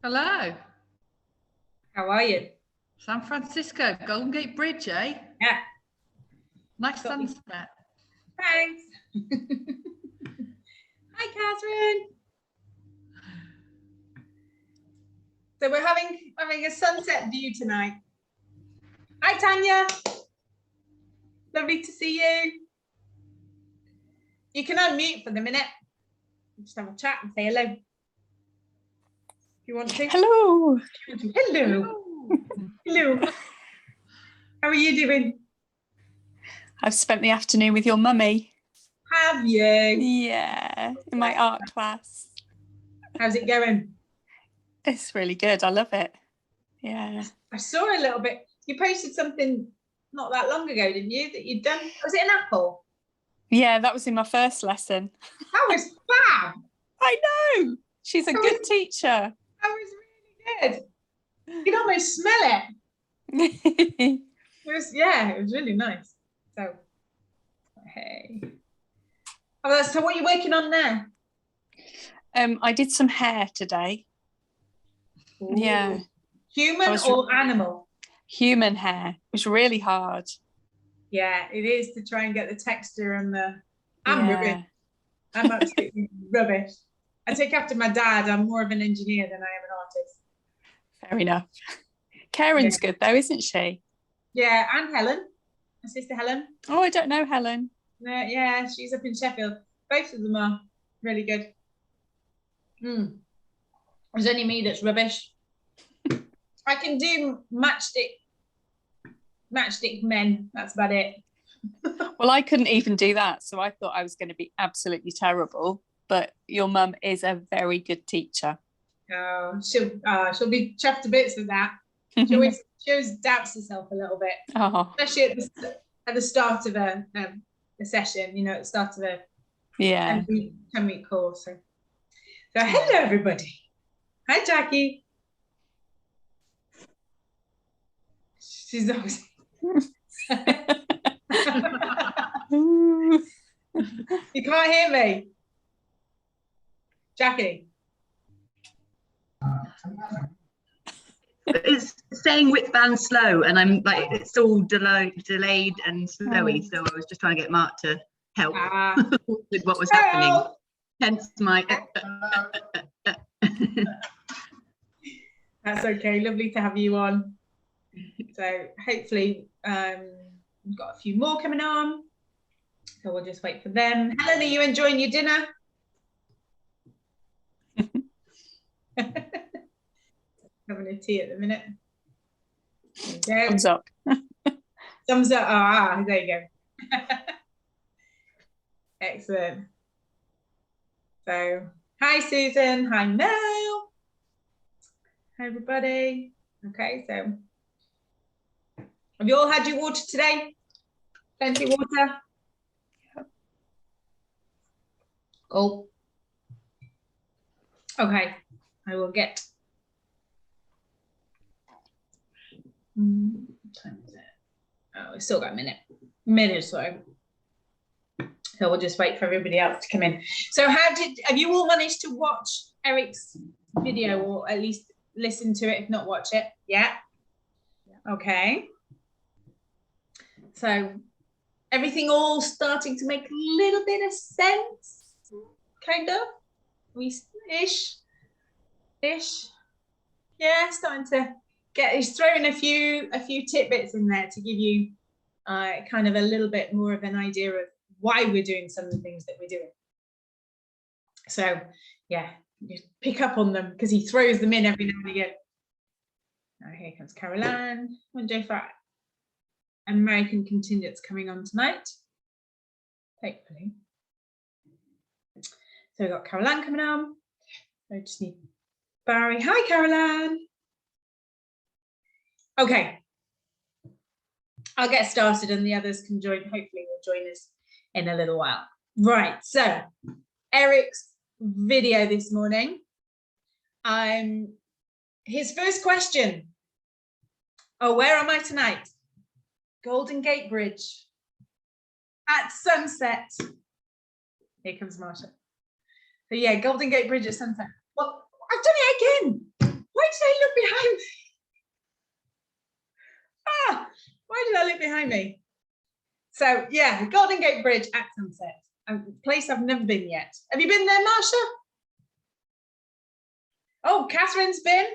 Hello. How are you? San Francisco, Golden Gate Bridge, eh? Yeah. Nice sunset. Thanks. Hi, Catherine. So we're having a sunset view tonight. Hi, Tanya. Lovely to see you. You can unmute for the minute. Just have a chat and say hello. If you want to. Hello. Hello. Hello. How are you doing? I've spent the afternoon with your mummy. Have you? Yeah, in my art class. How's it going? It's really good. I love it. Yeah. I saw a little bit. You posted something not that long ago, didn't you? That you'd done. Was it an apple? Yeah, that was in my first lesson. That was fab. I know. She's a good teacher. That was really good. You can almost smell it. It was really nice. So, hey. Oh, so what are you working on there? I did some hair today. Ooh. Yeah. Human or animal? Human hair. It was really hard. Yeah, it is to try and get the texture and the. I'm rubbish. I'm absolutely rubbish. I take after my dad. I'm more of an engineer than I am an artist. Fair enough. Karen's good though, isn't she? Yeah, and Helen, my sister Helen. Oh, I don't know Helen. Yeah, she's up in Sheffield. Both of them are really good. There's only me that's rubbish. I can do matchstick men. That's about it. Well, I couldn't even do that, so I thought I was going to be absolutely terrible. But your mum is a very good teacher. Oh, she'll be chuffed to bits with that. She always doubts herself a little bit, especially at the start of a session. You know, at the start of a 10-week course. So hello everybody. Hi Jackie. She's always. You can't hear me, Jackie. It's saying width band slow, and I'm like, it's all delayed and slowy. So I was just trying to get Mark to help with what was happening. Hence my. That's okay. Lovely to have you on. So hopefully we've got a few more coming on. So we'll just wait for them. Helen, are you enjoying your dinner? Having a tea at the minute. There you go. Thumbs up. Thumbs up. There you go. Excellent. So, hi Susan. Hi Mel. Hi everybody. Okay, so have you all had your water today? Plenty of water? Cool. Okay, I will get. What time is it? Oh, we've still got a minute or so. So we'll just wait for everybody else to come in. So have you all managed to watch Eric's video, or at least listen to it, if not watch it? Yeah. Okay. So everything all starting to make a little bit of sense, kind of. Ish. Yeah, starting to get. He's throwing a few tidbits in there to give you kind of a little bit more of an idea of why we're doing some of the things that we're doing. So yeah, you pick up on them because he throws them in every now and again. Now here comes Caroline. Wonder if that American contingent's coming on tonight. Hopefully. So we've got Caroline coming on. I just need Barry. Hi, Caroline. Okay. I'll get started and the others can join. Hopefully will join us in a little while. Right. So Eric's video this morning. His first question. Oh, where am I tonight? Golden Gate Bridge. At sunset. Here comes Marsha. So yeah, Golden Gate Bridge at sunset. Well, I've done it again. Why did I look behind me? Why did I look behind me? So yeah, Golden Gate Bridge at sunset, a place I've never been yet. Have you been there, Marsha? Oh, Catherine's been.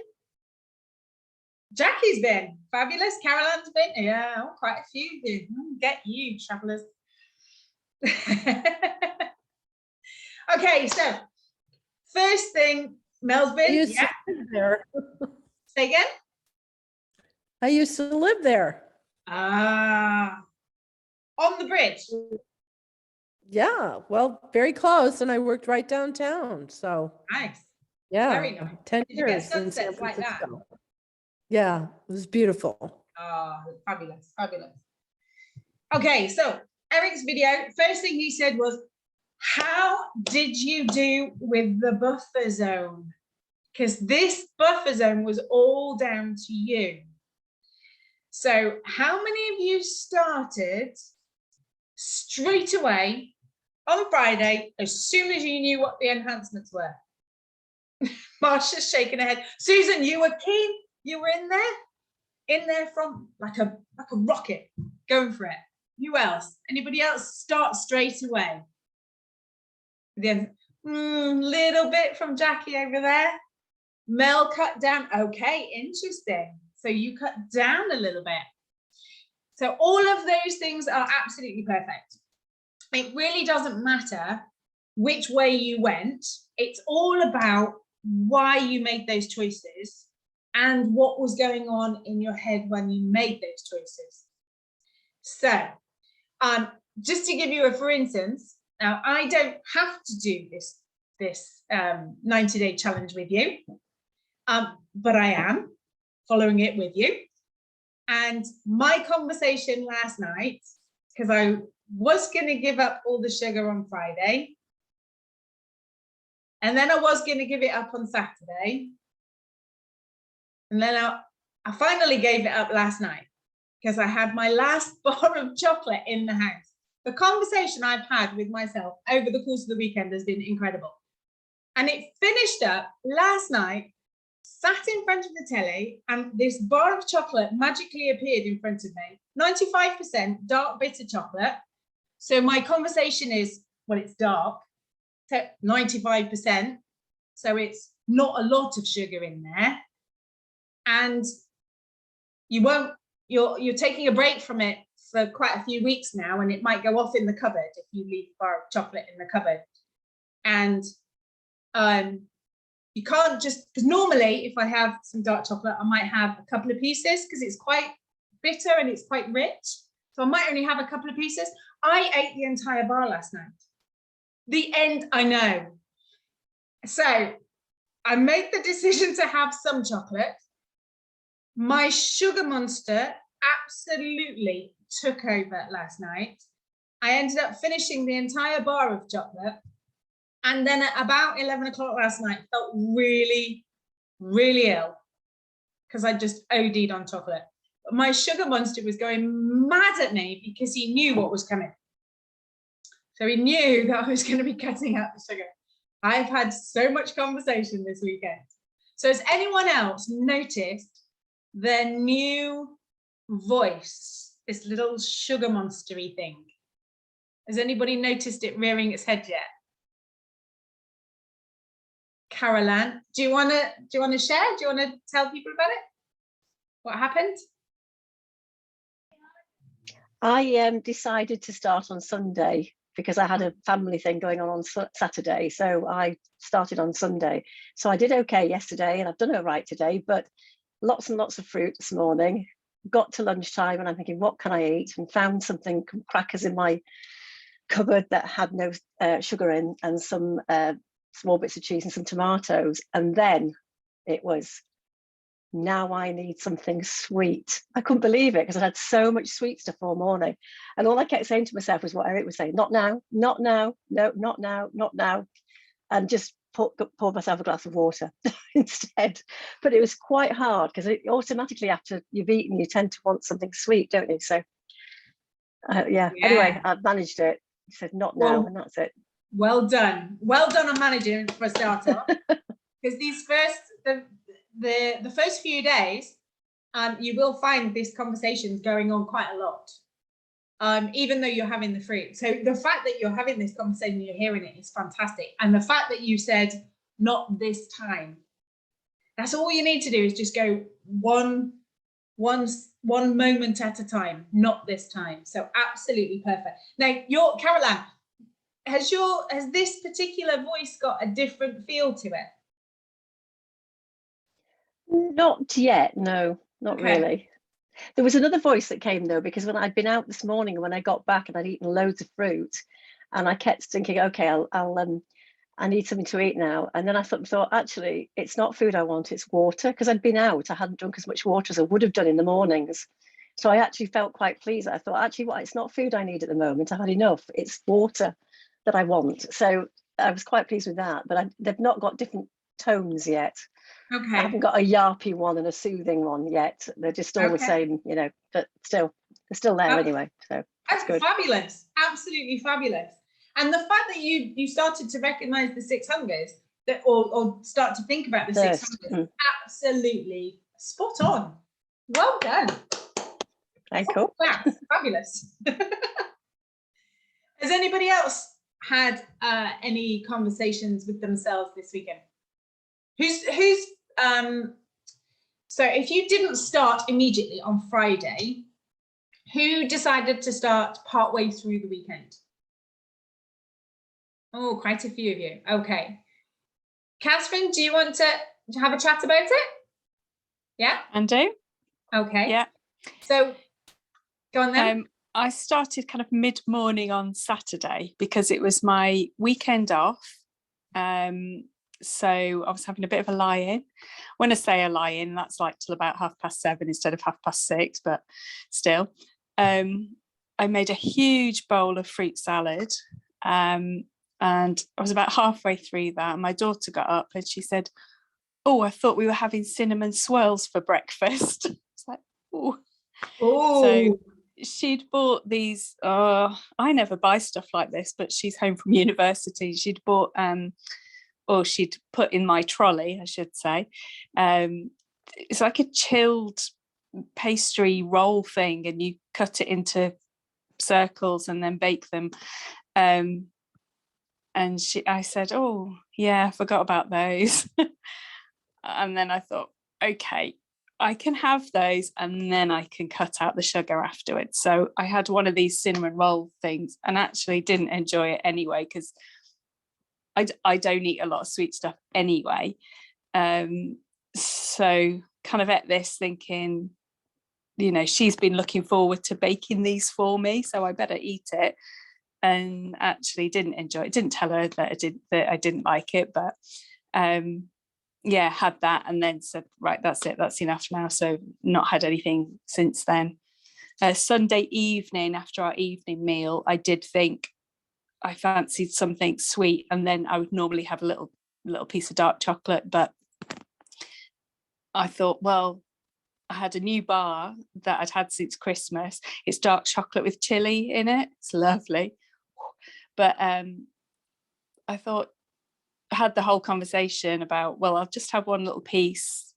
Jackie's been. Fabulous. Caroline's been. Yeah, oh, quite a few. Get you, travellers. Okay, so first thing, Mel's been. I used to live there. Say again? I used to live there. Ah, on the bridge. Yeah, well, very close, and I worked right downtown. So Nice. yeah, Very nice. 10 Did you get years in San sunsets like that? Francisco. Yeah, it was beautiful. Oh, fabulous, fabulous. Okay, so Eric's video, first thing he said was, how did you do with the buffer zone? Because this buffer zone was all down to you. So how many of you started straight away on Friday as soon as you knew what the enhancements were? Marsha's shaking her head. Susan, you were keen. You were in there from like a rocket, going for it. Who else? Anybody else start straight away? Then little bit from Jackie over there. Mel cut down. Okay, interesting. So you cut down a little bit. So all of those things are absolutely perfect. It really doesn't matter which way you went. It's all about why you made those choices and what was going on in your head when you made those choices. So just to give you a for instance, now I don't have to do this 90-day challenge with you, but I am following it with you. And my conversation last night, because I was going to give up all the sugar on Friday, and then I was going to give it up on Saturday, and then I finally gave it up last night because I had my last bar of chocolate in the house. The conversation I've had with myself over the course of the weekend has been incredible. And it finished up last night, sat in front of the telly, and this bar of chocolate magically appeared in front of me. 95% dark bitter chocolate. So my conversation is, well, it's dark, so 95%. So it's not a lot of sugar in there. And you're taking a break from it for quite a few weeks now, and it might go off in the cupboard if you leave a bar of chocolate in the cupboard. And you can't just, because normally if I have some dark chocolate, I might have a couple of pieces because it's quite bitter and it's quite rich. So I might only have a couple of pieces. I ate the entire bar last night. The end, I know. So I made the decision to have some chocolate. My sugar monster absolutely took over last night. I ended up finishing the entire bar of chocolate. And then at about 11 o'clock last night, felt really, really ill because I just OD'd on chocolate. But my sugar monster was going mad at me because he knew what was coming. So he knew that I was going to be cutting out the sugar. I've had so much conversation this weekend. So has anyone else noticed their new voice, this little sugar monstery thing? Has anybody noticed it rearing its head yet? Caroline, do you want to share? Do you want to tell people about it? What happened? I decided to start on Sunday because I had a family thing going on Saturday. So I started on Sunday. So I did okay yesterday and I've done all right today, but lots and lots of fruit this morning. Got to lunchtime and I'm thinking, what can I eat? And found something, crackers in my cupboard that had no sugar in, and some small bits of cheese and some tomatoes. And then it was, now I need something sweet. I couldn't believe it because I had so much sweet stuff all morning. And all I kept saying to myself was what Eric was saying, not now, not now, no, not now, not now. And just poured myself a glass of water instead. But it was quite hard because automatically after you've eaten, you tend to want something sweet, don't you? So yeah, anyway, I managed it. He said, not now, and that's it. Well done on managing for a starter. Because the first few days, you will find this conversation going on quite a lot, even though you're having the fruit. So the fact that you're having this conversation, you're hearing it, is fantastic. And the fact that you said, not this time, that's all you need to do, is just go one moment at a time, not this time. So absolutely perfect. Now, Caroline, has this particular voice got a different feel to it? Not yet, no, not Okay. really. There was another voice that came though, because when I'd been out this morning and when I got back and I'd eaten loads of fruit, and I kept thinking, okay, I need something to eat now. And then I thought, actually, it's not food I want, it's water. Because I'd been out, I hadn't drunk as much water as I would have done in the mornings. So I actually felt quite pleased. I thought, actually, it's not food I need at the moment. I've had enough. It's water that I want. So I was quite pleased with that. But they've not got different tones yet. Okay. I haven't got a yarpy one and a soothing one yet. They're just all the same, you know, but still, they're still there anyway. So that's good. Fabulous. Absolutely fabulous. And the fact that you started to recognize the 6 hungers, that or start to think about the 6 hungers, absolutely spot on. Well done. Cool. That's fabulous. Has anybody else had any conversations with themselves this weekend? So if you didn't start immediately on Friday, who decided to start partway through the weekend? Oh, quite a few of you. Okay. Catherine, do you want to have a chat about it? Yeah? And do? Okay. Yeah. So go on then. I started kind of mid-morning on Saturday because it was my weekend off. So I was having a bit of a lie-in. When I say a lie-in, that's like till about 7:30 instead of 6:30, but still. I made a huge bowl of fruit salad. And I was about halfway through that, and my daughter got up and she said, "Oh, I thought we were having cinnamon swirls for breakfast." It's like, oh. So she'd bought these, I never buy stuff like this, but she's home from university. She'd bought, or she'd put in my trolley, I should say. It's like a chilled pastry roll thing, and you cut it into circles and then bake them. And I said, "Oh yeah, I forgot about those." And then I thought, okay, I can have those and then I can cut out the sugar afterwards. So I had one of these cinnamon roll things and actually didn't enjoy it anyway, because I don't eat a lot of sweet stuff anyway. So kind of ate this thinking, you know, she's been looking forward to baking these for me, so I better eat it. And actually didn't enjoy it. Didn't tell her that I didn't like it, but yeah, had that and then said, right, that's it, that's enough now. So not had anything since then. Sunday evening, after our evening meal, I did think I fancied something sweet, and then I would normally have a little piece of dark chocolate, but I thought, well, I had a new bar that I'd had since Christmas. It's dark chocolate with chili in it. It's lovely. But I thought, I had the whole conversation about, well, I'll just have one little piece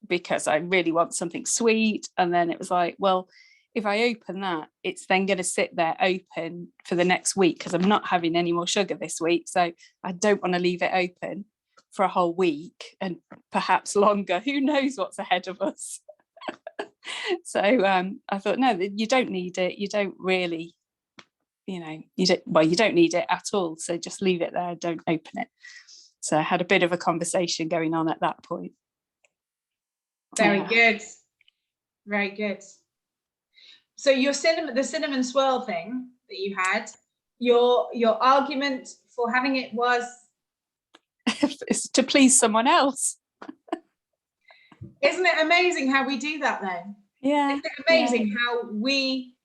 because I really want something sweet. And then it was like, well, if I open that, it's then going to sit there open for the next week because I'm not having any more sugar this week. So I don't want to leave it open for a whole week and perhaps longer. Who knows what's ahead of us? So I thought, no, you don't need it. You don't really, you know, you don't need it at all. So just leave it there. Don't open it. So I had a bit of a conversation going on at that point. Very good. Very good. So the cinnamon swirl thing that you had, your argument for having it was? It's to please someone else. Isn't it amazing how we do that then? Yeah. Isn't it amazing how we,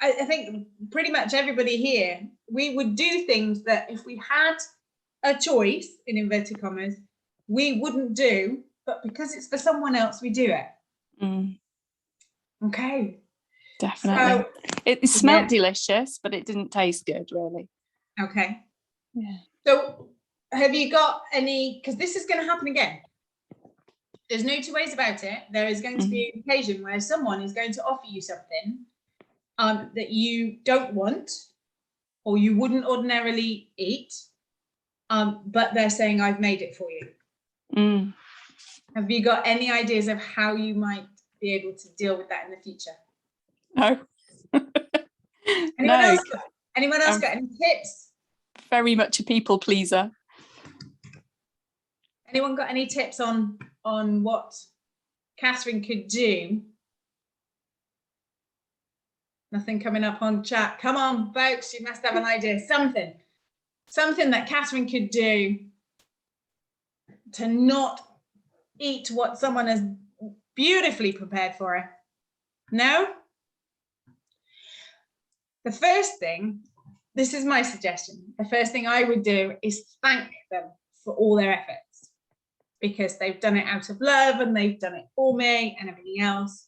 I think pretty much everybody here, we would do things that if we had a choice, in inverted commas, we wouldn't do, but because it's for someone else, we do it. Okay. Definitely. So, it smelled delicious, but it didn't taste good, really. Okay. Yeah. So have you got any, because this is going to happen again. there's no two ways about it. There is going to be an occasion where someone is going to offer you something that you don't want or you wouldn't ordinarily eat, but they're saying, I've made it for you. Have you got any ideas of how you might be able to deal with that in the future? No. Anyone else got any tips? Very much a people pleaser. Anyone got any tips on what Catherine could do? Nothing coming up on chat. Come on, folks, you must have an idea. Something that Catherine could do to not eat what someone has beautifully prepared for her. No? The first thing, this is my suggestion, the first thing I would do is thank them for all their efforts, because they've done it out of love and they've done it for me and everything else.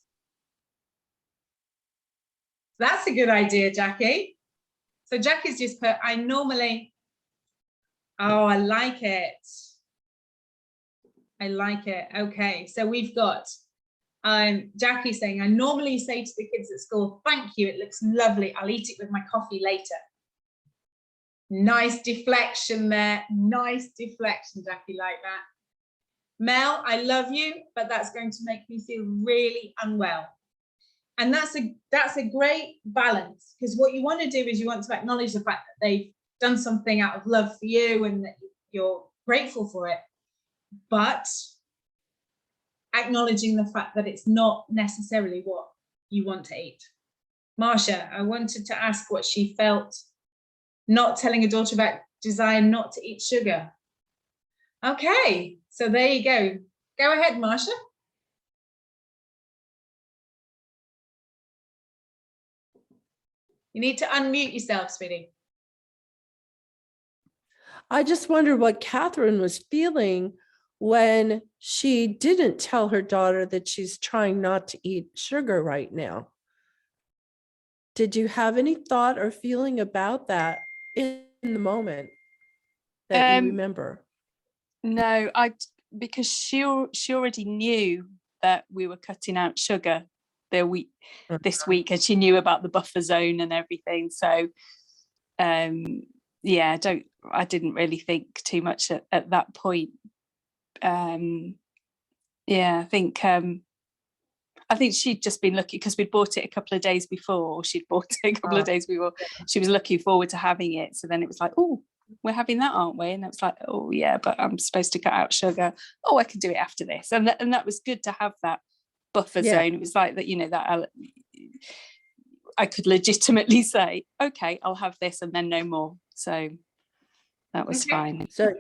That's a good idea, Jackie. So Jackie's just put, I normally, oh, I like it. I like it. Okay, so we've got Jackie saying, I normally say to the kids at school, thank you, it looks lovely. I'll eat it with my coffee later. Nice deflection there. Nice deflection, Jackie, like that. Mel, I love you, but that's going to make me feel really unwell. And that's a great balance, because what you want to do is you want to acknowledge the fact that they've done something out of love for you and that you're grateful for it, but acknowledging the fact that it's not necessarily what you want to eat. Marsha, I wanted to ask what she felt not telling a daughter about desire not to eat sugar. Okay, so there you go. Go ahead, Marsha. You need to unmute yourself, sweetie. I just wonder what Catherine was feeling when she didn't tell her daughter that she's trying not to eat sugar right now. Did you have any thought or feeling about that in the moment that you remember? No, because she already knew that we were cutting out sugar this week, and she knew about the buffer zone and everything. So yeah, I didn't really think too much at that point. Yeah, I think she'd just been lucky because we'd bought it a couple of days before. She'd bought it a couple of days before. She was looking forward to having it. So then it was like, oh, we're having that, aren't we? And it was like, oh yeah, but I'm supposed to cut out sugar. Oh, I can do it after this. And that was good to have that buffer zone. It was like that, that I could legitimately say, okay, I'll have this and then no more. So that was fine. So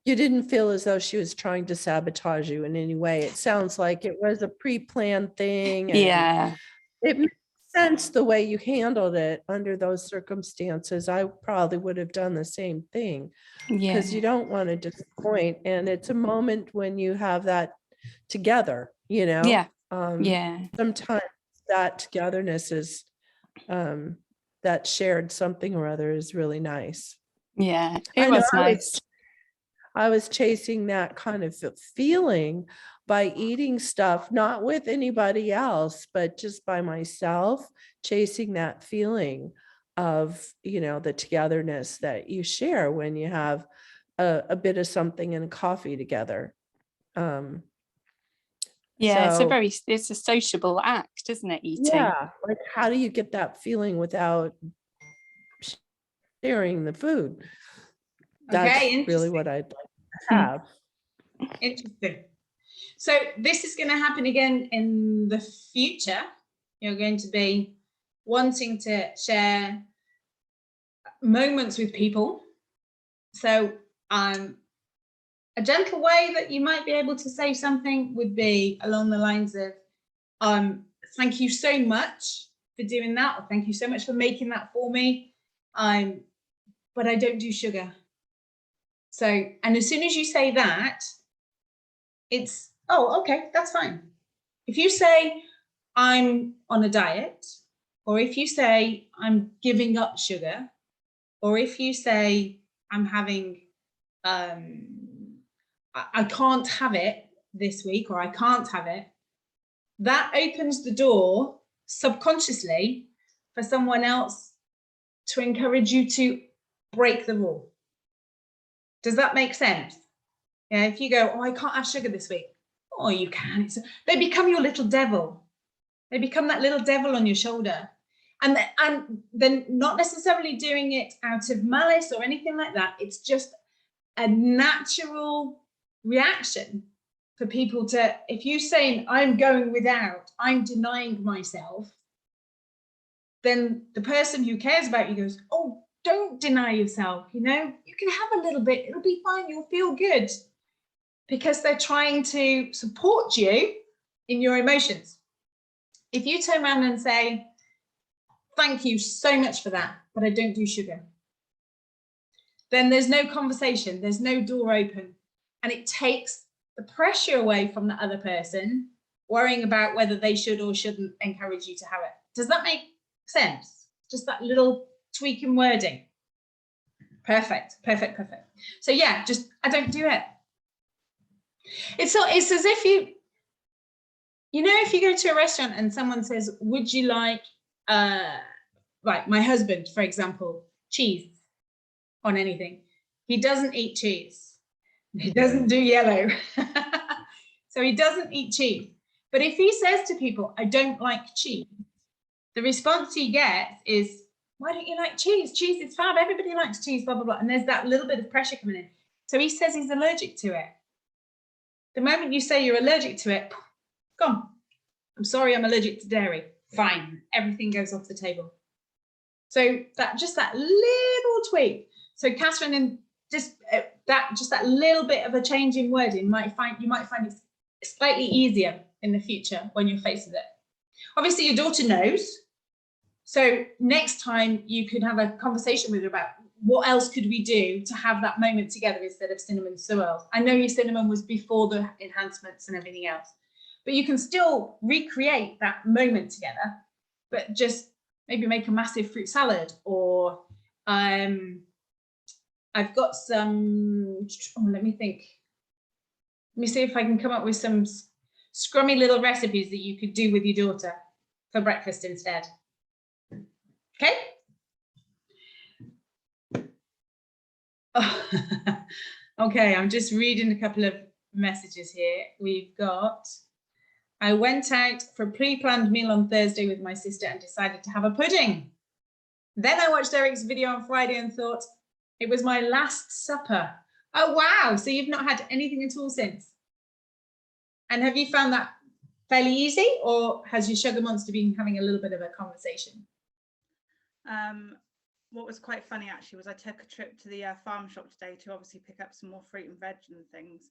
you didn't feel as though she was trying to sabotage you in any way. It sounds like it was a pre-planned thing. And yeah. It makes sense the way you handled it under those circumstances. I probably would have done the same thing, because you don't want to disappoint. And it's a moment when you have that together, Yeah. Sometimes that togetherness is that shared something or other is really nice. Yeah, it was nice. I was chasing that kind of feeling by eating stuff, not with anybody else, but just by myself, chasing that feeling of, the togetherness that you share when you have a bit of something and coffee together. It's a sociable act, isn't it? Eating. Yeah. Like, how do you get that feeling without sharing the food? That's really what I'd like to have. Interesting. So this is going to happen again in the future. You're going to be wanting to share moments with people. So a gentle way that you might be able to say something would be along the lines of, thank you so much for doing that, or thank you so much for making that for me. But I don't do sugar. So, and as soon as you say that, it's, oh, okay, that's fine. If you say, I'm on a diet, or if you say, I'm giving up sugar, or if you say, I'm having, I can't have it this week, or I can't have it, that opens the door subconsciously for someone else to encourage you to break the rule. Does that make sense? Yeah, if you go, oh, I can't have sugar this week. Oh, you can. They become your little devil. They become that little devil on your shoulder. And then not necessarily doing it out of malice or anything like that. It's just a natural reaction for people to, if you're saying, I'm going without, I'm denying myself, then the person who cares about you goes, oh, don't deny yourself, you know, you can have a little bit, it'll be fine, you'll feel good. Because they're trying to support you in your emotions. If you turn around and say, thank you so much for that, but I don't do sugar, then there's no conversation, there's no door open, and it takes the pressure away from the other person worrying about whether they should or shouldn't encourage you to have it. Does that make sense? Just that little tweak in wording. Perfect, perfect, perfect. So yeah, just, I don't do it. It's as if you know, if you go to a restaurant and someone says, would you like, right, my husband, for example, cheese on anything. He doesn't eat cheese. He doesn't do yellow. So he doesn't eat cheese. But if he says to people, I don't like cheese, the response he gets is, why don't you like cheese? Cheese is fab. Everybody likes cheese, blah, blah, blah. And there's that little bit of pressure coming in. So he says he's allergic to it. The moment you say you're allergic to it, gone. I'm sorry, I'm allergic to dairy. Fine, everything goes off the table. So just that little tweak. So Catherine, and just that little bit of a change in wording you might find it slightly easier in the future when you're faced with it. Obviously, your daughter knows. So next time you could have a conversation with her about what else could we do to have that moment together instead of cinnamon swirls. I know your cinnamon was before the enhancements and everything else, but you can still recreate that moment together, but just maybe make a massive fruit salad, or I've got some, let me think. Let me see if I can come up with some scrummy little recipes that you could do with your daughter for breakfast instead. Okay. Oh, okay, I'm just reading a couple of messages here. We've got, I went out for a pre-planned meal on Thursday with my sister and decided to have a pudding. Then I watched Eric's video on Friday and thought it was my last supper. Oh, wow. So you've not had anything at all since? And have you found that fairly easy, or has your sugar monster been having a little bit of a conversation? What was quite funny actually was I took a trip to the farm shop today to obviously pick up some more fruit and veg and things,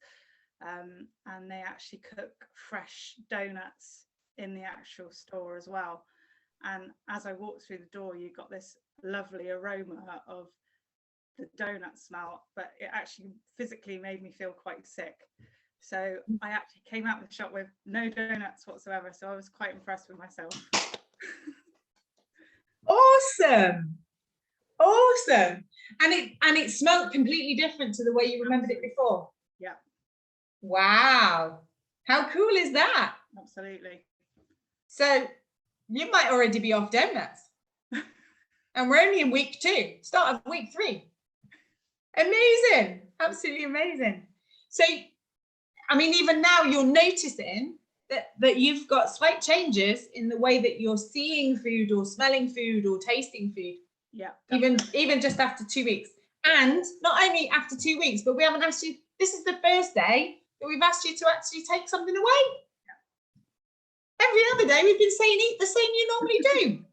and they actually cook fresh donuts in the actual store as well. And as I walked through the door, you got this lovely aroma of the donut smell, but it actually physically made me feel quite sick. So I actually came out of the shop with no donuts whatsoever, so I was quite impressed with myself. Awesome. Awesome. And it smelled completely different to the way you remembered it before. Yeah. Wow. How cool is that? Absolutely. So you might already be off donuts. And we're only in week 2, start of week 3. Amazing. Absolutely amazing. So, I mean, even now you're noticing that you've got slight changes in the way that you're seeing food or smelling food or tasting food. Yeah. Even just after 2 weeks. And not only after 2 weeks, but we haven't asked you, this is the first day that we've asked you to actually take something away. Yeah. Every other day we've been saying eat the same you normally do.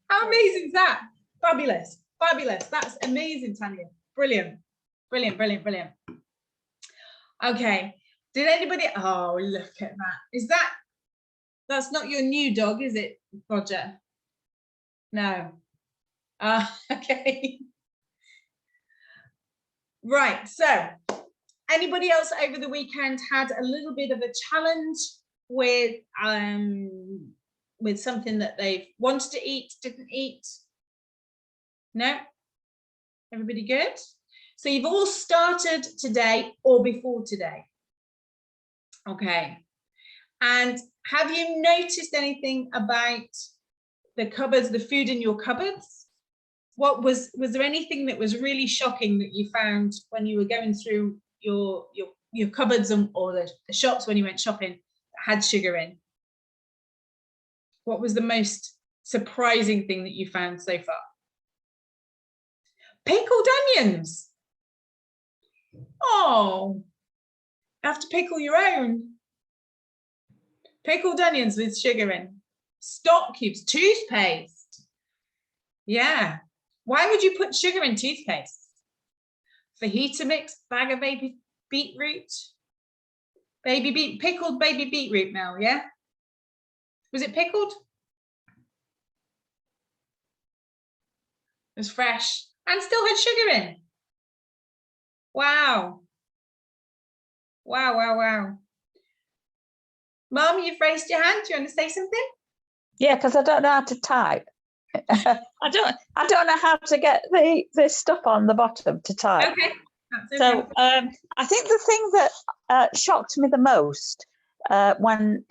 How amazing is that? Fabulous. Fabulous. That's amazing, Tanya. Brilliant. Brilliant, brilliant, brilliant. Okay. Did anybody, oh, look at that. That's not your new dog, is it, Roger? No. Okay. Right, so anybody else over the weekend had a little bit of a challenge with something that they wanted to eat, didn't eat? No? Everybody good? So you've all started today or before today? Okay. And have you noticed anything about the cupboards, the food in your cupboards? What was there anything that was really shocking that you found when you were going through your cupboards or the shops when you went shopping that had sugar in? What was the most surprising thing that you found so far? Pickled onions. Oh, you have to pickle your own. Pickled onions with sugar in. Stock cubes, toothpaste. Yeah. Why would you put sugar in toothpaste? Fajita mix, bag of baby beetroot. Pickled baby beetroot, Mel, yeah? Was it pickled? It was fresh and still had sugar in. Wow. Wow, wow, wow. Mum, you've raised your hand. Do you want to say something? Yeah, because I don't know how to type. I don't know how to get the stuff on the bottom to type. Okay. So I think the thing that shocked me the most when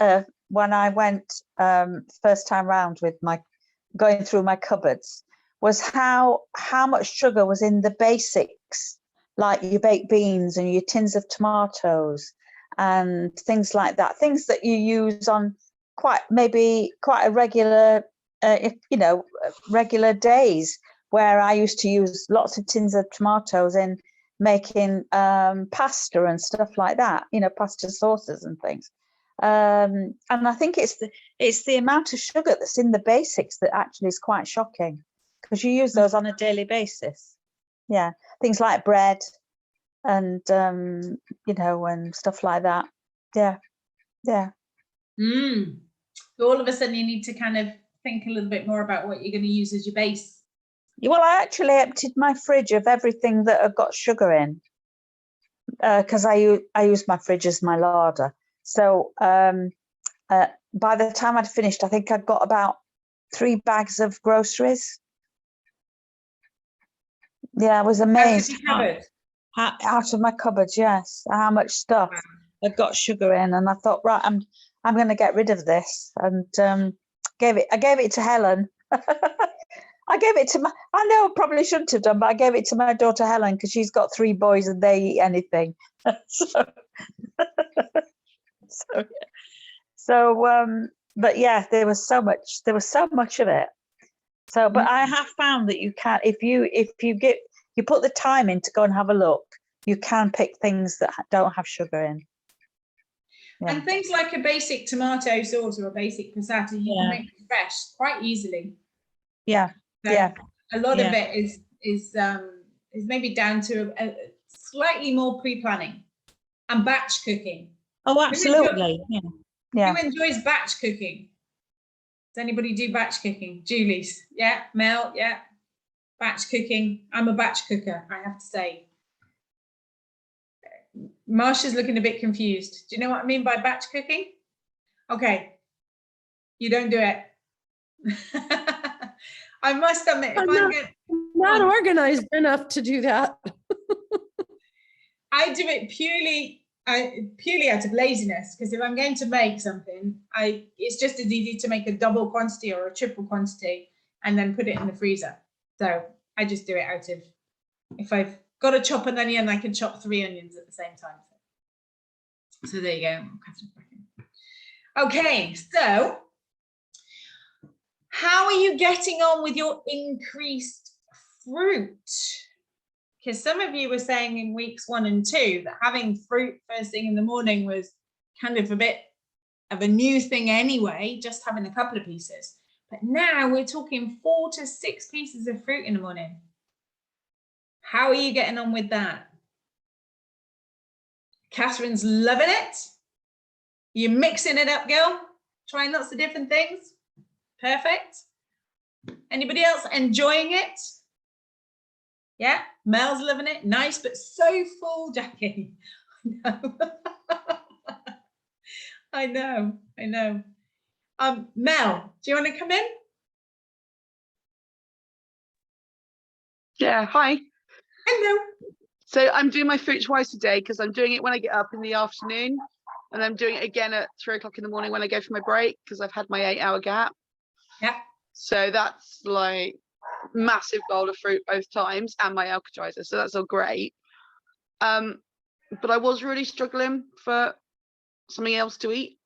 I went first time round with going through my cupboards was how much sugar was in the basics, like your baked beans and your tins of tomatoes and things like that, things that you use on quite a regular regular days, where I used to use lots of tins of tomatoes in making pasta and stuff like that, pasta sauces and things. And I think it's the amount of sugar that's in the basics that actually is quite shocking, because you use those on a daily basis. Yeah, things like bread and and stuff like that. Yeah. So all of a sudden you need to kind of think a little bit more about what you're going to use as your base. Well, I actually emptied my fridge of everything that had got sugar in, because I use my fridge as my larder. So by the time I'd finished, I think I'd got about 3 bags of groceries. Yeah, I was amazed. Out of my cupboards, yes. How much stuff had got sugar in, and I thought, right, I'm going to get rid of this, and I gave it to Helen. I gave it to I know I probably shouldn't have done, but I gave it to my daughter Helen because she's got 3 boys and they eat anything. But yeah, there was so much of it. So, but I have found that you can, if you put the time in to go and have a look, you can pick things that don't have sugar in. Yeah. And things like a basic tomato sauce or a basic passata, you can make it fresh quite easily. Yeah. So a lot of it is maybe down to a slightly more pre-planning and batch cooking. Oh, absolutely. Who enjoys batch cooking? Does anybody do batch cooking? Julie's, yeah. Mel, yeah. Batch cooking. I'm a batch cooker, I have to say. Marsha's looking a bit confused. Do you know what I mean by batch cooking? Okay. You don't do it. I must admit, if I'm not organized enough to do that. I do it purely out of laziness, because if I'm going to make something, it's just as easy to make a double quantity or a triple quantity and then put it in the freezer. So I just do it out of, if I've got to chop an onion, I can chop 3 onions at the same time. So there you go. Okay, so how are you getting on with your increased fruit? Because some of you were saying in weeks 1 and 2 that having fruit first thing in the morning was kind of a bit of a new thing anyway, just having a couple of pieces. But now we're talking 4 to 6 pieces of fruit in the morning. How are you getting on with that? Catherine's loving it. You're mixing it up, girl. Trying lots of different things. Perfect. Anybody else enjoying it? Yeah, Mel's loving it. Nice, but so full, Jackie. I know. Mel, do you want to come in? Yeah, hi. Hello. So I'm doing my fruit twice a day because I'm doing it when I get up in the afternoon and I'm doing it again at 3 o'clock in the morning when I go for my break, because I've had my 8-hour gap. Yeah. So that's like massive bowl of fruit both times, and my alkalizer. So that's all great. But I was really struggling for something else to eat.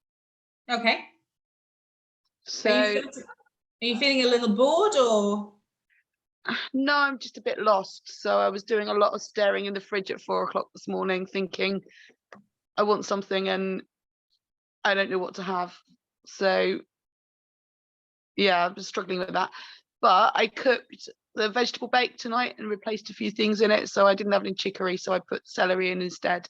Okay. So Are you feeling a little bored, or? no, I'm just a bit lost. So I was doing a lot of staring in the fridge at 4 o'clock this morning, thinking I want something and I don't know what to have. So yeah, I'm just struggling with that. But I cooked the vegetable bake tonight and replaced a few things in it. So I didn't have any chicory, so I put celery in instead.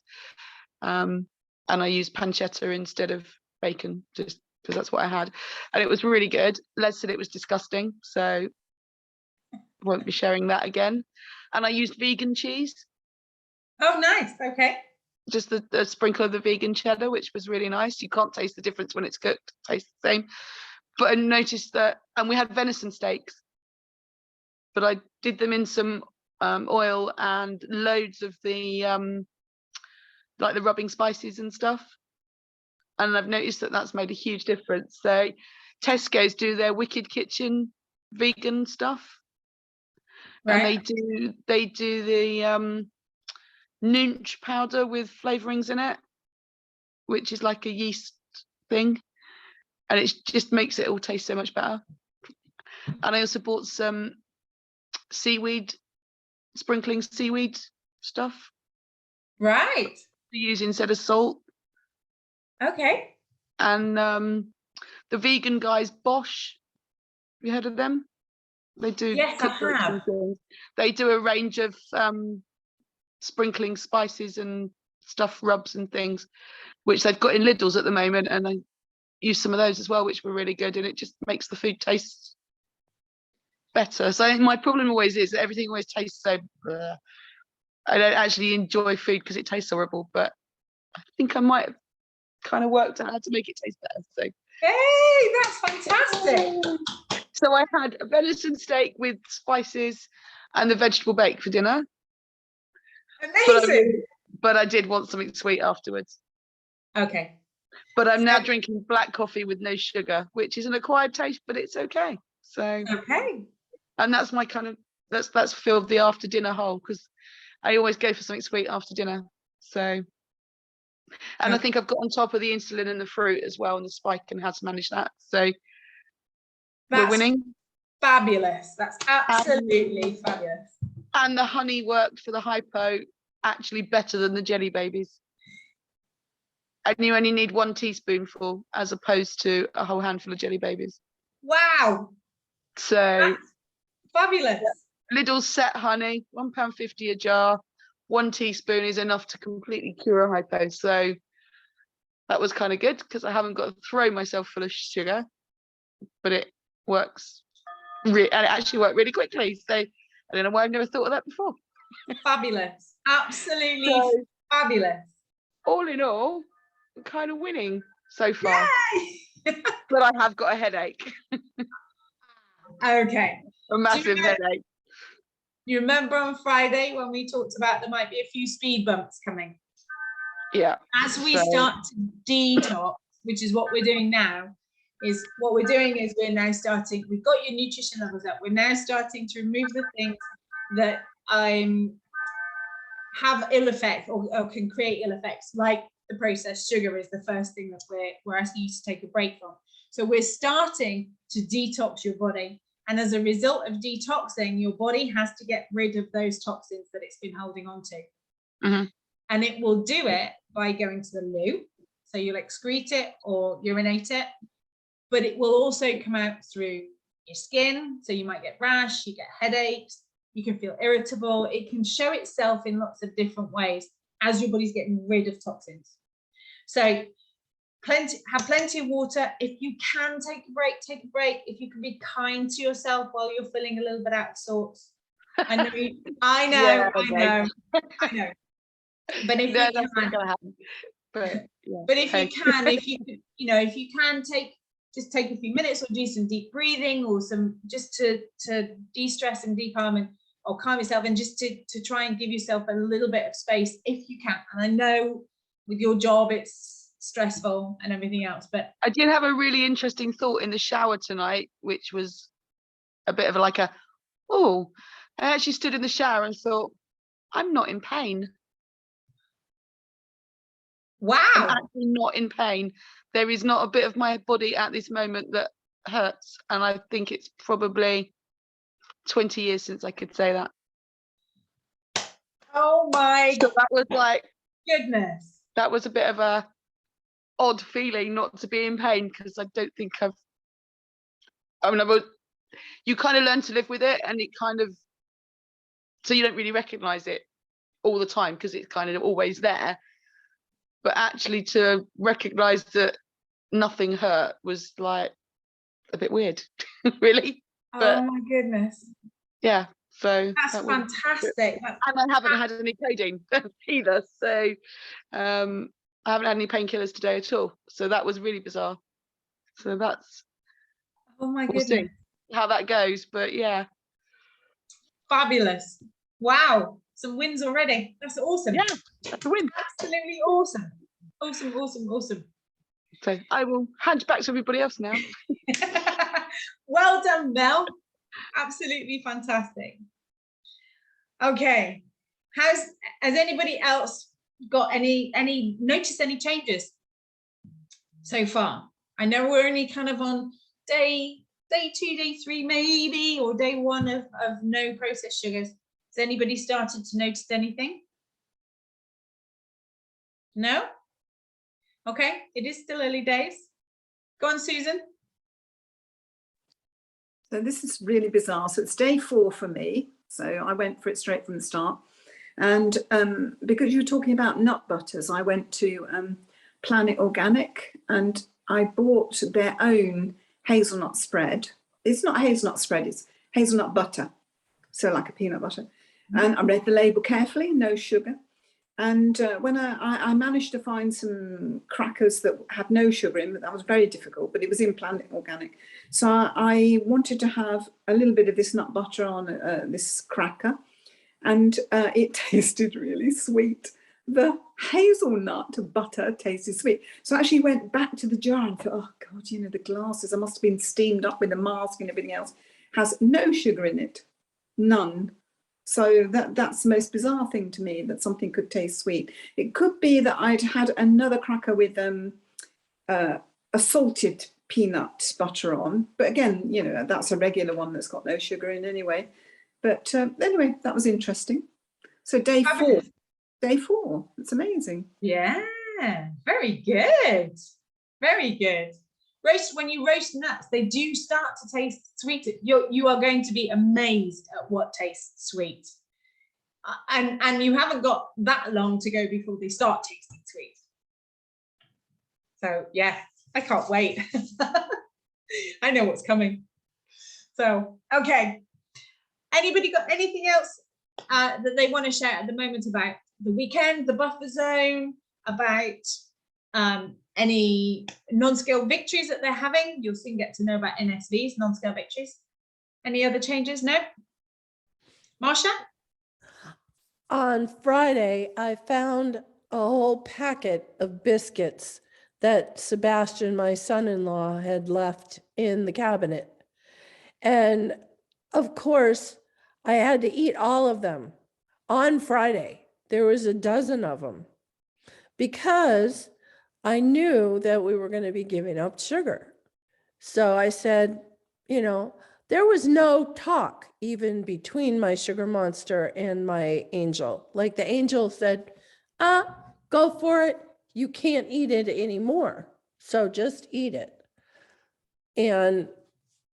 And I used pancetta instead of bacon, just because that's what I had. And it was really good. Les said it was disgusting, so won't be sharing that again. And I used vegan cheese. Oh, nice. Okay. Just the sprinkle of the vegan cheddar, which was really nice. You can't taste the difference when it's cooked, it tastes the same. But I noticed that, and we had venison steaks, but I did them in some oil and loads of the like the rubbing spices and stuff. And I've noticed that that's made a huge difference. So Tesco's do their Wicked Kitchen vegan stuff. Right. And they do the Noonch powder with flavorings in it, which is like a yeast thing, and it just makes it all taste so much better. And I also bought some seaweed, sprinkling seaweed stuff. Right. To use instead of salt. Okay. And the vegan guys, Bosch, have you heard of them? They do. Yes, I have. They do a range of sprinkling spices and stuff, rubs and things, which they've got in Lidl's at the moment, and I use some of those as well, which were really good, and it just makes the food taste better. So my problem always is that everything always tastes so bleh. I don't actually enjoy food because it tastes horrible, but I think I might have kind of worked out how to make it taste better. So hey, that's fantastic. So I had a venison steak with spices and the vegetable bake for dinner. Amazing. But I did want something sweet afterwards. Okay. But I'm now drinking black coffee with no sugar, which is an acquired taste, but it's okay. So okay. And that's my kind of that's filled the after dinner hole, because I always go for something sweet after dinner. So I think I've got on top of the insulin and the fruit as well, and the spike, and how to manage that. So we're winning. Fabulous. That's absolutely fabulous. And the honey worked for the hypo actually better than the jelly babies. And you only need 1 teaspoonful as opposed to a whole handful of jelly babies. Wow. So that's fabulous. Lidl's set honey, £1.50 a jar. 1 teaspoon is enough to completely cure a hypo. So that was kind of good, because I haven't got to throw myself full of sugar, but it works. And it actually worked really quickly. So I don't know why I've never thought of that before. Fabulous. Absolutely fabulous. All in all, I'm kind of winning so far. But I have got a headache. Okay. A massive headache. You remember on Friday when we talked about there might be a few speed bumps coming? Yeah. As we start to detox, which is what we're doing now, we're now starting, we've got your nutrition levels up. We're now starting to remove the things that have ill effects or can create ill effects, like the processed sugar is the first thing that we're asking you to take a break from. So we're starting to detox your body. And as a result of detoxing, your body has to get rid of those toxins that it's been holding on to. Mm-hmm. And it will do it by going to the loo. So you'll excrete it or urinate it, but it will also come out through your skin. So you might get rash, you get headaches, you can feel irritable. It can show itself in lots of different ways as your body's getting rid of toxins. So have plenty of water. If you can take a break, take a break. If you can be kind to yourself while you're feeling a little bit out of sorts. I know. Yeah, I know. But if no, you that's can, not gonna happen. But if you can just take a few minutes or do some deep breathing or some just to de-stress and de-calm or calm yourself, and just to try and give yourself a little bit of space if you can. And I know with your job it's stressful and everything else. But I did have a really interesting thought in the shower tonight, which was a bit of like I actually stood in the shower and thought, I'm not in pain. I'm wow, actually not in pain. There is not a bit of my body at this moment that hurts. And I think it's probably 20 years since I could say that. oh my So that was like, goodness. that was a bit of a odd feeling not to be in pain, because I don't think you kind of learn to live with it, and it kind of, so you don't really recognize it all the time because it's kind of always there. But actually to recognize that nothing hurt was like a bit weird, really. But Oh my goodness. yeah, so That's that was- fantastic. and I haven't had any codeine either, so I haven't had any painkillers today at all, so that was really bizarre. So that's, Oh my we'll see goodness. how that goes, but yeah. Fabulous. Wow. Some wins already. That's awesome. Yeah, that's a win. Absolutely awesome. Awesome, awesome, awesome. So I will hand back to everybody else now. Well done, Mel. Absolutely fantastic. Okay. Has anybody else got noticed any changes so far? I know we're only kind of on day 2, day 3 maybe, or day 1 of no processed sugars. Has anybody started to notice anything? No? Okay, it is still early days. Go on, Susan. So this is really bizarre. So it's day 4 for me. So I went for it straight from the start. And because you're talking about nut butters, I went to Planet Organic and I bought their own hazelnut spread. It's not hazelnut spread, it's hazelnut butter. So like a peanut butter. And I read the label carefully, no sugar. And when I managed to find some crackers that had no sugar in, but that was very difficult, but it was in Planet Organic. So I wanted to have a little bit of this nut butter on this cracker, and it tasted really sweet. The hazelnut butter tasted sweet. So I actually went back to the jar and thought, oh God, you know, the glasses, I must have been steamed up with a mask and everything else. Has no sugar in it, none. So that's the most bizarre thing to me, that something could taste sweet. It could be that I'd had another cracker with a salted peanut butter on. But again, you know, that's a regular one that's got no sugar in anyway. But anyway, that was interesting. So day 4. Day 4. It's amazing. Yeah, very good. Very good. When you roast nuts, they do start to taste sweet. You are going to be amazed at what tastes sweet. And you haven't got that long to go before they start tasting sweet. So yeah, I can't wait. I know what's coming. So, okay. Anybody got anything else that they want to share at the moment about the weekend, the buffer zone, about any non-scale victories that they're having? You'll soon get to know about NSVs, non-scale victories. Any other changes? No? Marsha? On Friday, I found a whole packet of biscuits that Sebastian, my son-in-law, had left in the cabinet. And of course, I had to eat all of them on Friday. There was a dozen of them because I knew that we were going to be giving up sugar. So I said, you know, there was no talk even between my sugar monster and my angel. Like the angel said, go for it. You can't eat it anymore. So just eat it. And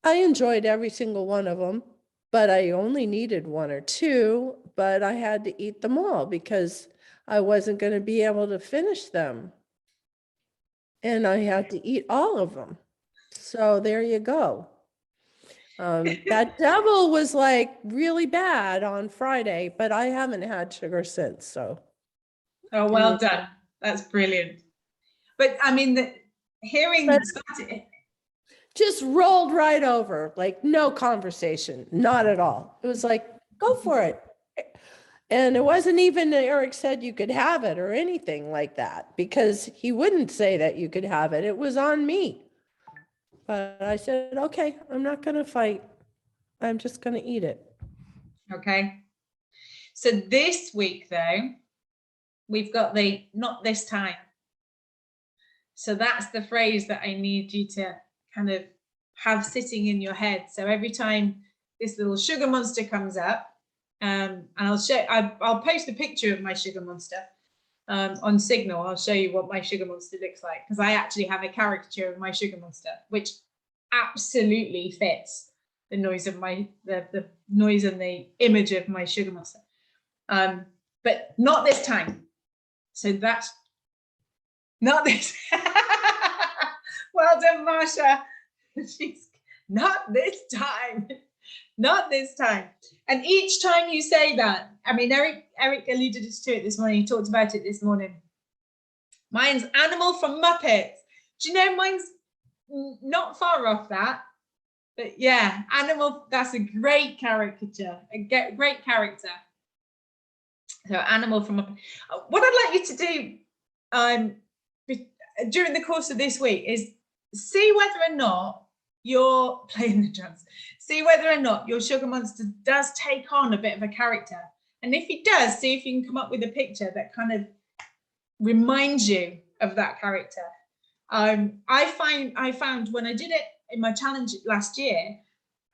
I enjoyed every single one of them, but I only needed 1 or 2, but I had to eat them all because I wasn't going to be able to finish them. And I had to eat all of them. So there you go. That devil was like really bad on Friday, but I haven't had sugar since. So. Oh, well done. That's brilliant. But I mean, hearing just rolled right over, like no conversation, not at all. It was like, go for it. And it wasn't even that Eric said you could have it or anything like that, because he wouldn't say that you could have it. It was on me. But I said, okay, I'm not going to fight. I'm just going to eat it. Okay. So this week, though, we've got the not this time. So that's the phrase that I need you to kind of have sitting in your head. So every time this little sugar monster comes up, and I'll post a picture of my sugar monster on Signal. I'll show you what my sugar monster looks like, because I actually have a caricature of my sugar monster, which absolutely fits the noise of the noise and the image of my sugar monster. But not this time. So that's not this. Well done, Marsha. She's not this time. Not this time. And each time you say that, I mean, Eric alluded to it this morning. He talked about it this morning. Mine's Animal from Muppets. Do you know mine's not far off that? But yeah, Animal, that's a great caricature, a great character. So Animal from Muppets. What I'd like you to do during the course of this week is see whether or not you're playing the drums. See whether or not your sugar monster does take on a bit of a character. And if it does, see if you can come up with a picture that kind of reminds you of that character. I found when I did it in my challenge last year,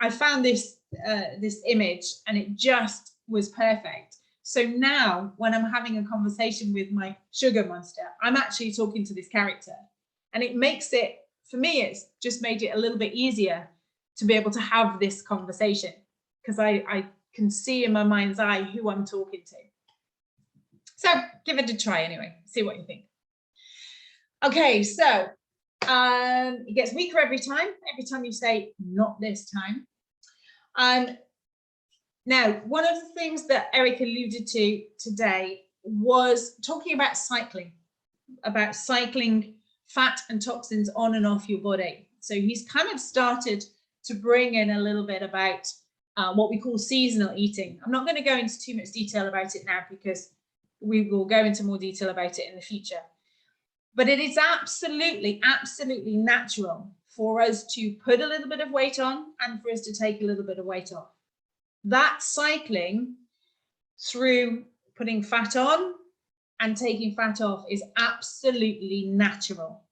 I found this image and it just was perfect. So now when I'm having a conversation with my sugar monster, I'm actually talking to this character, and it makes it, for me, it's just made it a little bit easier to be able to have this conversation, because I can see in my mind's eye who I'm talking to. So give it a try anyway, see what you think. Okay, so it gets weaker every time you say not this time. Now, one of the things that Eric alluded to today was talking about cycling fat and toxins on and off your body. So he's kind of started to bring in a little bit about what we call seasonal eating. I'm not going to go into too much detail about it now, because we will go into more detail about it in the future. But it is absolutely, absolutely natural for us to put a little bit of weight on and for us to take a little bit of weight off. That cycling through putting fat on and taking fat off is absolutely natural.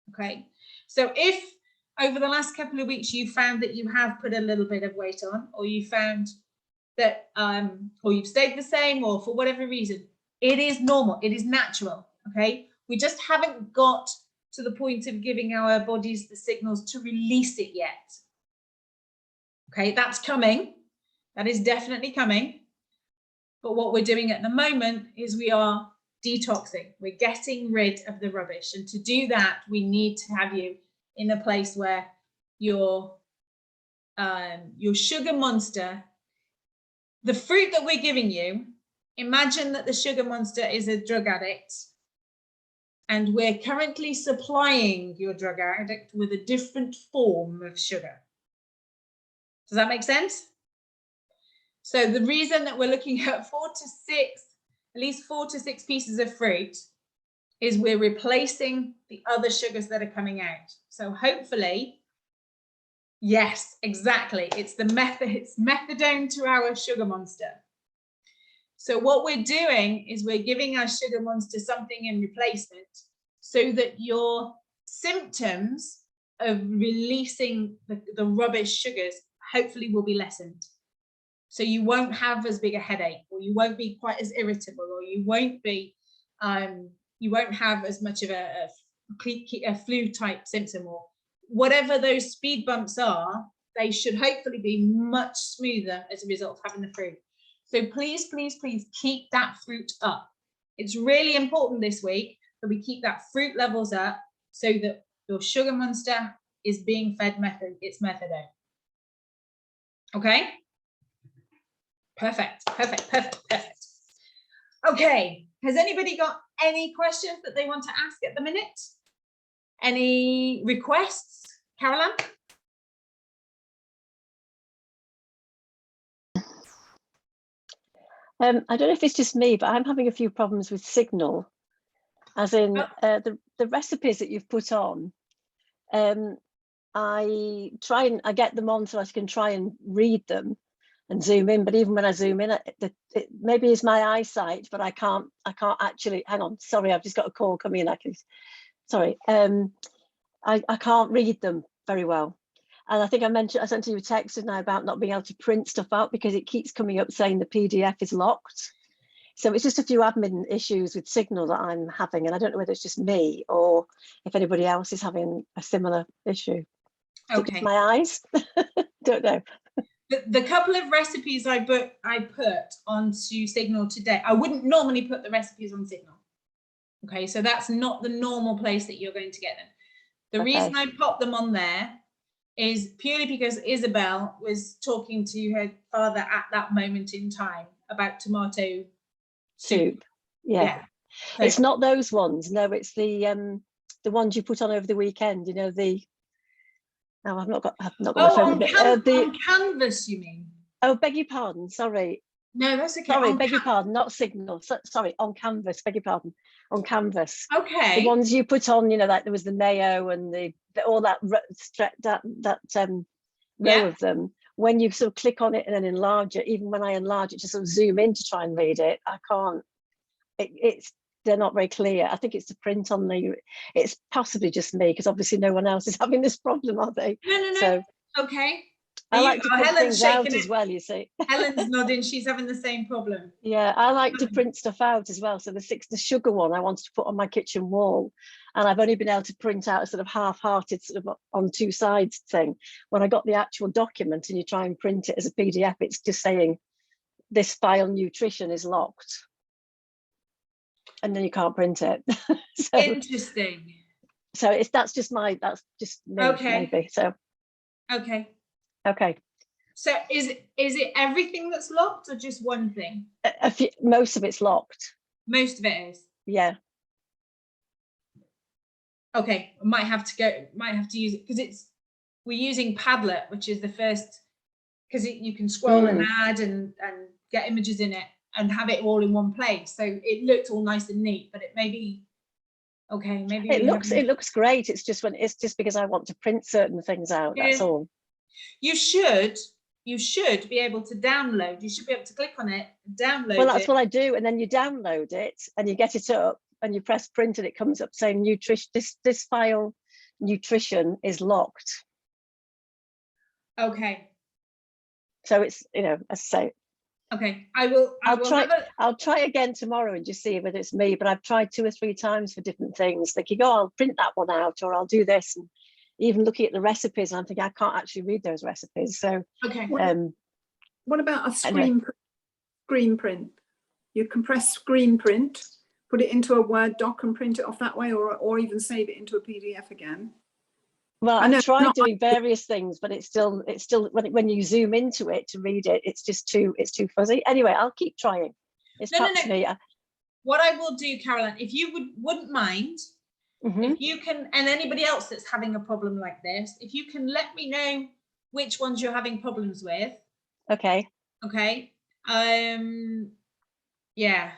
Okay, so if over the last couple of weeks you found that you have put a little bit of weight on, or you found that or you've stayed the same, or for whatever reason, it is normal, it is natural. Okay, we just haven't got to the point of giving our bodies the signals to release it yet. Okay, that's coming. That is definitely coming. But what we're doing at the moment is we are detoxing. We're getting rid of the rubbish. And to do that, we need to have you in a place where your sugar monster, the fruit that we're giving you, imagine that the sugar monster is a drug addict, and we're currently supplying your drug addict with a different form of sugar. Does that make sense? So the reason that we're looking at at least 4 to 6 pieces of fruit is we're replacing the other sugars that are coming out. So hopefully, yes, exactly. It's methadone to our sugar monster. So what we're doing is we're giving our sugar monster something in replacement so that your symptoms of releasing the rubbish sugars hopefully will be lessened. So you won't have as big a headache, or you won't be quite as irritable, or you won't have as much of a flu type symptom, or whatever those speed bumps are. They should hopefully be much smoother as a result of having the fruit. So please, please, please keep that fruit up. It's really important this week that we keep that fruit levels up so that your sugar monster is being fed its methadone. Okay? Perfect, perfect, perfect, perfect. Okay, has anybody got any questions that they want to ask at the minute? Any requests? Caroline? I don't know if it's just me, but I'm having a few problems with Signal, as in the recipes that you've put on. I get them on so I can try and read them and zoom in, but even when I zoom in, it maybe it's my eyesight, but I can't actually, hang on, sorry, I've just got a call coming in. Sorry, I can't read them very well. And I think I sent you a text now about not being able to print stuff out because it keeps coming up saying the PDF is locked. So it's just a few admin issues with Signal that I'm having, and I don't know whether it's just me or if anybody else is having a similar issue. Okay. My eyes, don't know. The couple of recipes I put onto Signal today, I wouldn't normally put the recipes on Signal. Okay, so that's not the normal place that you're going to get them. The reason I popped them on there is purely because Isabel was talking to her father at that moment in time about tomato soup. Yeah. So, it's not those ones. No, it's the ones you put on over the weekend. You know, no, I've not got my phone. On Canvas, you mean? Oh, beg your pardon. Sorry. No, that's okay. Sorry, beg your pardon. Not Signal. Sorry, on Canvas. Beg your pardon. On Canvas. Okay. The ones you put on, you know, like there was the mayo and all that row of them. When you sort of click on it and then enlarge it, even when I enlarge it to sort of zoom in to try and read it, I can't. They're not very clear. I think it's the print on it's possibly just me because obviously no one else is having this problem, are they? No. So, okay. I like to print things out as well, you see. Helen's nodding, she's having the same problem. Yeah, I like to print stuff out as well. So the sugar one I wanted to put on my kitchen wall, and I've only been able to print out a sort of half-hearted sort of on two sides thing. When I got the actual document and you try and print it as a PDF, it's just saying this file nutrition is locked. And then you can't print it. So, interesting. So that's just me, maybe. So okay. So is it everything that's locked or just one thing? Most of it's locked. Most of it is. Yeah. Okay, might have to use it because we're using Padlet, which is the first, because you can scroll and add and get images in it and have it all in one place. So it looked all nice and neat, but it may be okay. Maybe it looks great. It's just because I want to print certain things out. That's all. You should be able to download. You should be able to click on it, download. Well, that's what I do, and then you download it and you get it up and you press print and it comes up saying nutrition. This file nutrition is locked. Okay. So it's, you know, as I say. Okay, I'll try again tomorrow and just see whether it's me, but I've tried 2 or 3 times for different things, thinking, oh, I'll print that one out or I'll do this, and even looking at the recipes, and I'm thinking I can't actually read those recipes. So okay. What about a screen print? You compress screen print, put it into a Word doc and print it off that way, or even save it into a PDF again. Well, I've tried doing various things, but it's still when you zoom into it to read it, it's too fuzzy. Anyway, I'll keep trying. Me. What I will do, Caroline, if you wouldn't mind, if you can, and anybody else that's having a problem like this, if you can let me know which ones you're having problems with. Okay. Yeah.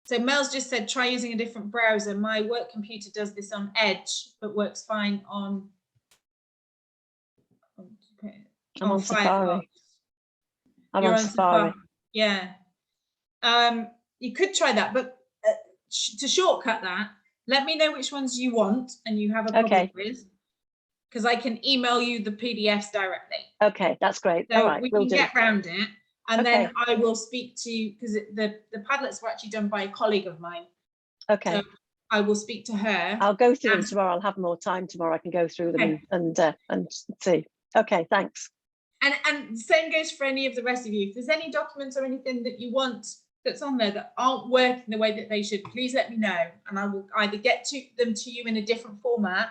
So Mel's just said try using a different browser. My work computer does this on Edge, but works fine on Safari. I'm on Safari. Yeah. You could try that, but to shortcut that, let me know which ones you want and you have a problem with, because I can email you the PDFs directly. Okay, that's great. So all right, we can get around it, and then I will speak to, because the Padlets were actually done by a colleague of mine. Okay. So I will speak to her. I'll go through them tomorrow. I'll have more time tomorrow. I can go through them and see. Okay, thanks. And the same goes for any of the rest of you. If there's any documents or anything that you want that's on there that aren't working the way that they should, please let me know, and I will either get them to you in a different format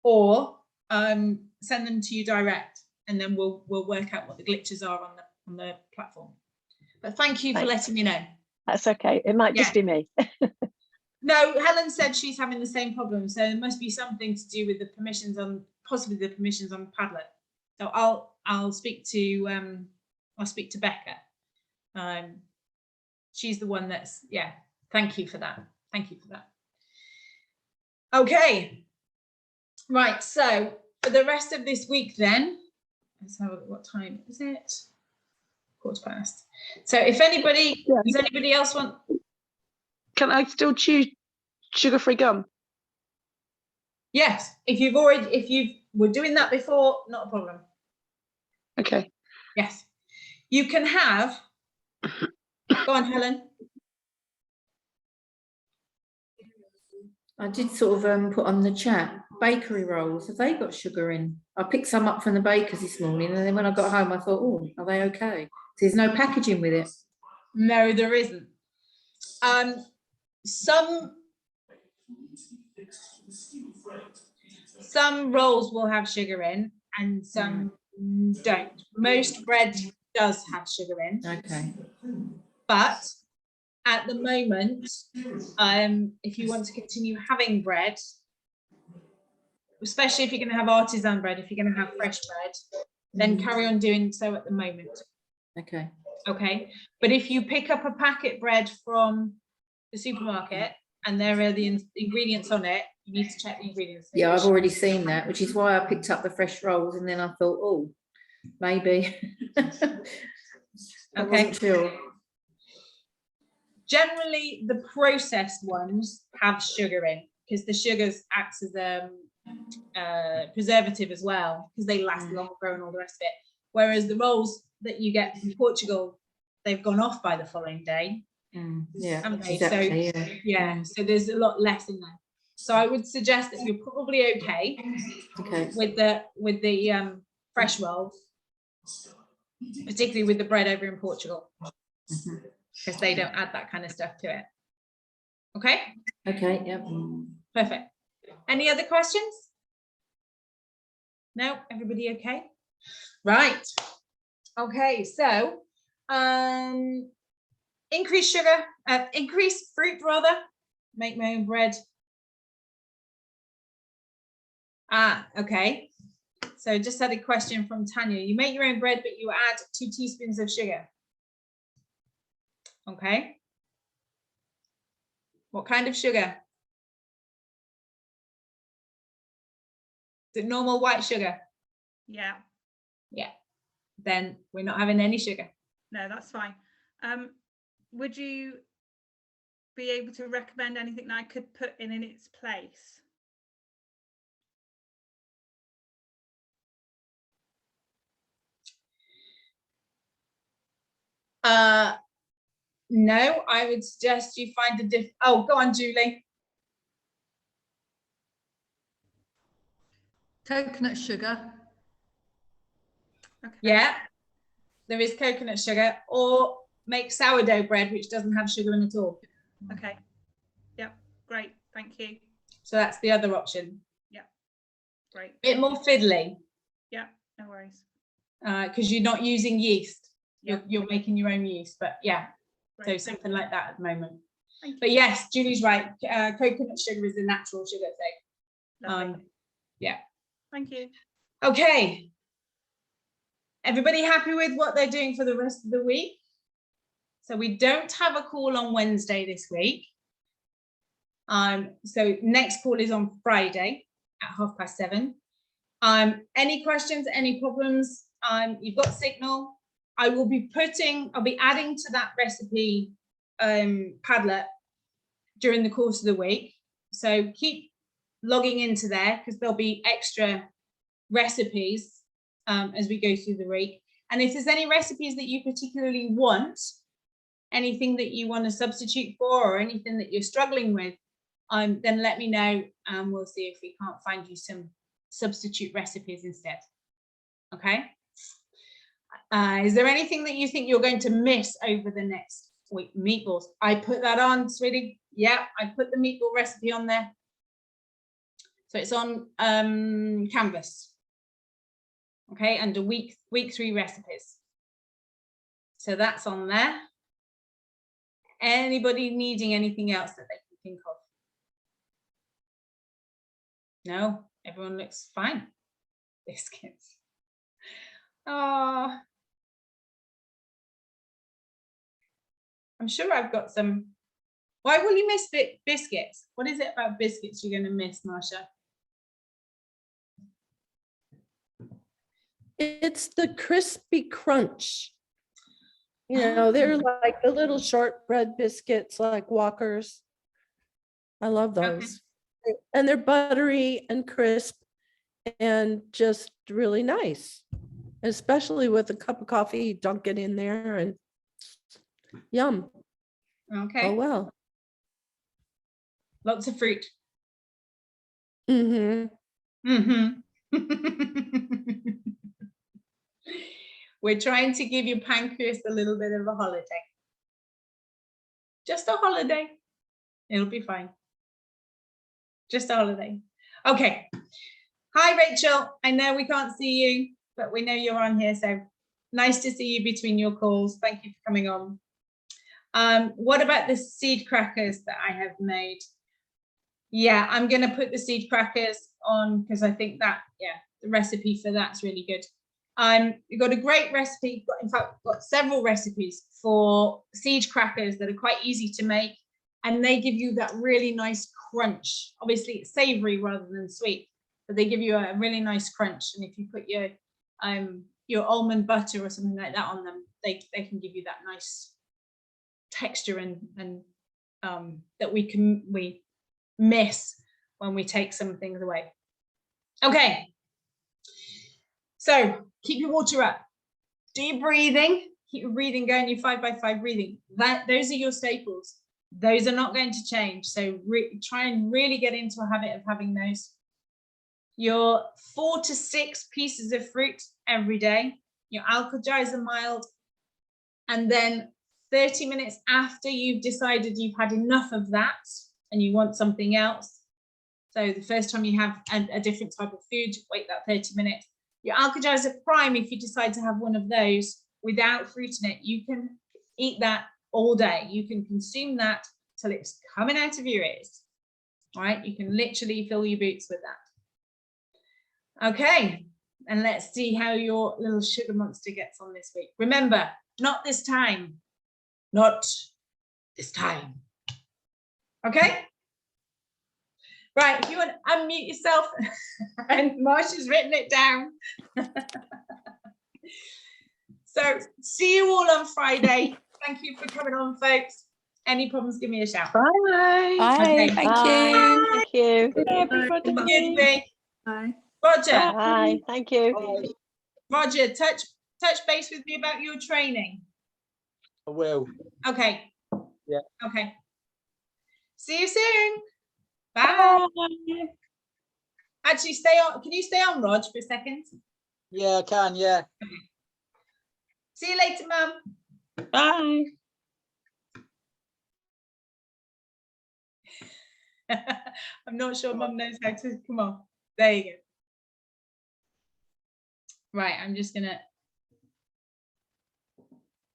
or send them to you direct, and then we'll work out what the glitches are on the platform. But thank you for letting me know. That's okay. It might just be me. No, Helen said she's having the same problem, so there must be something to do with the permissions possibly the permissions on Padlet. So I'll speak to Becca. she's the one that's, yeah, thank you for that. Thank you for that. Okay. Right, so for the rest of this week then, let's have a look, what time is it? 1/4 past. So if anybody, does anybody else want? Can I still chew sugar-free gum? Yes, if you were doing that before, not a problem. Okay. Yes, you can have, go on, Helen. I did sort of put on the chat, bakery rolls, have they got sugar in? I picked some up from the bakers this morning, and then when I got home, I thought, oh, are they okay? There's no packaging with it. No, there isn't. Some rolls will have sugar in and some don't. Most bread does have sugar in. Okay. But at the moment, if you want to continue having bread, especially if you're going to have artisan bread, if you're going to have fresh bread, then carry on doing so at the moment. Okay. Okay. But if you pick up a packet bread from the supermarket and there are the ingredients on it, you need to check the ingredients. Yeah, I've already seen that, which is why I picked up the fresh rolls, and then I thought, oh, maybe. I wasn't sure. Generally, the processed ones have sugar in because the sugars acts as a preservative as well, because they last longer and all the rest of it. Whereas the rolls that you get from Portugal, they've gone off by the following day. Yeah, exactly. So, yeah, so there's a lot less in there. So I would suggest that you're probably okay with the fresh rolls, particularly with the bread over in Portugal, because they don't add that kind of stuff to it. Okay? Okay, yeah. Perfect. Any other questions? No? Everybody okay? Right. Okay, so increase sugar, increase fruit rather, make my own bread. Okay. So just had a question from Tanya. You make your own bread, but you add 2 teaspoons of sugar. Okay. What kind of sugar? Is it normal white sugar? Yeah. Yeah. Then we're not having any sugar. No, that's fine. Would you be able to recommend anything that I could put in its place? No, I would suggest you find a different. Oh, go on, Julie. Coconut sugar. Okay. Yeah, there is coconut sugar, or make sourdough bread, which doesn't have sugar in at all. Okay. Yep. Great. Thank you. So that's the other option. Yep. Great. Bit more fiddly. Yeah. No worries. Because you're not using yeast. Yep. You're making your own yeast, but yeah. Great. So something like that at the moment. Thank you. But yes, Julie's right. Coconut sugar is a natural sugar thing. Lovely. Yeah. Thank you. Okay. Everybody happy with what they're doing for the rest of the week? So we don't have a call on Wednesday this week. So next call is on Friday at 7:30. Any questions, any problems? You've got Signal. I'll be adding to that recipe Padlet during the course of the week. So keep logging into there because there'll be extra recipes as we go through the week. And if there's any recipes that you particularly want, anything that you want to substitute for or anything that you're struggling with, then let me know and we'll see if we can't find you some substitute recipes instead. Okay. Is there anything that you think you're going to miss over the next week? Meatballs. I put that on, sweetie. Yeah, I put the meatball recipe on there. So it's on Canvas. Okay, under week 3 recipes. So that's on there. Anybody needing anything else that they can think of? No, everyone looks fine. Biscuits. Oh. I'm sure I've got some. Why will you miss biscuits? What is it about biscuits you're going to miss, Marsha? It's the crispy crunch. You know, they're like the little shortbread biscuits, like Walker's. I love those. And they're buttery and crisp and just really nice, especially with a cup of coffee, dunk it in there and yum. Okay. Oh, well. Lots of fruit. Mm-hmm. We're trying to give your pancreas a little bit of a holiday. Just a holiday. It'll be fine. Just a holiday. Okay. Hi, Rachel. I know we can't see you, but we know you're on here. So nice to see you between your calls. Thank you for coming on. What about the seed crackers that I have made? Yeah, I'm going to put the seed crackers on because I think that, yeah, the recipe for that's really good. We've got a great recipe. In fact, we've got several recipes for seed crackers that are quite easy to make, and they give you that really nice crunch. Obviously, it's savory rather than sweet, but they give you a really nice crunch. And if you put your almond butter or something like that on them, they can give you that nice texture and that we miss when we take some things away. Okay, so keep your water up, deep breathing, keep your breathing going, your 5x5 breathing. Those are your staples. Those are not going to change, so try and really get into a habit of having those. Your 4 to 6 pieces of fruit every day, your alkaloids are mild, and then 30 minutes after you've decided you've had enough of that and you want something else. So the first time you have a different type of food, wait that 30 minutes. Your alkaloids are prime. If you decide to have one of those without fruit in it, you can eat that all day. You can consume that till it's coming out of your ears. All right, you can literally fill your boots with that. Okay, and let's see how your little sugar monster gets on this week. Remember, not this time. Not this time. Okay? Right, if you want to unmute yourself, and Marsha's written it down. So, see you all on Friday. Thank you for coming on, folks. Any problems, give me a shout. Bye. Bye. Okay. Thank Bye. you. Thank you. Good, week. Bye. Roger. Bye. Thank you. Roger, touch base with me about your training. I will. Okay. Yeah. Okay. See you soon. Bye. Actually, stay on. Can you stay on, Rog, for a second? Yeah, I can. Yeah. Okay. See you later, Mum. Bye. I'm not sure Mum knows how to come on. There you go. Right, I'm just gonna